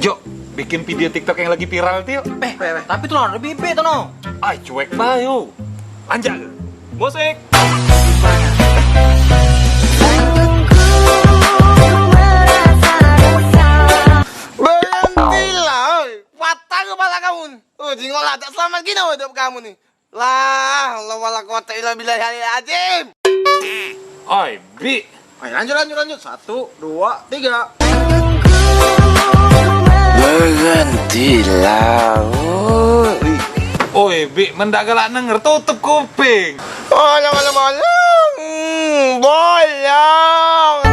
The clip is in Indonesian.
Jo, bikin video TikTok yang lagi viral tuh. Tapi tuh lah lebih tuh no. Ay, cuek bayo. Lanjut. Musik. Berhentilah, patah kepala kamu. Jingol tak selamat gini hidup kamu nih. Lah, Allah wala quwata illa billahil azim. Ay, Bi. Ayo lanjut. 1, 2, 3. Berhentilah. Oi, Bi, mendak galak denger, tutup kuping. Bolong.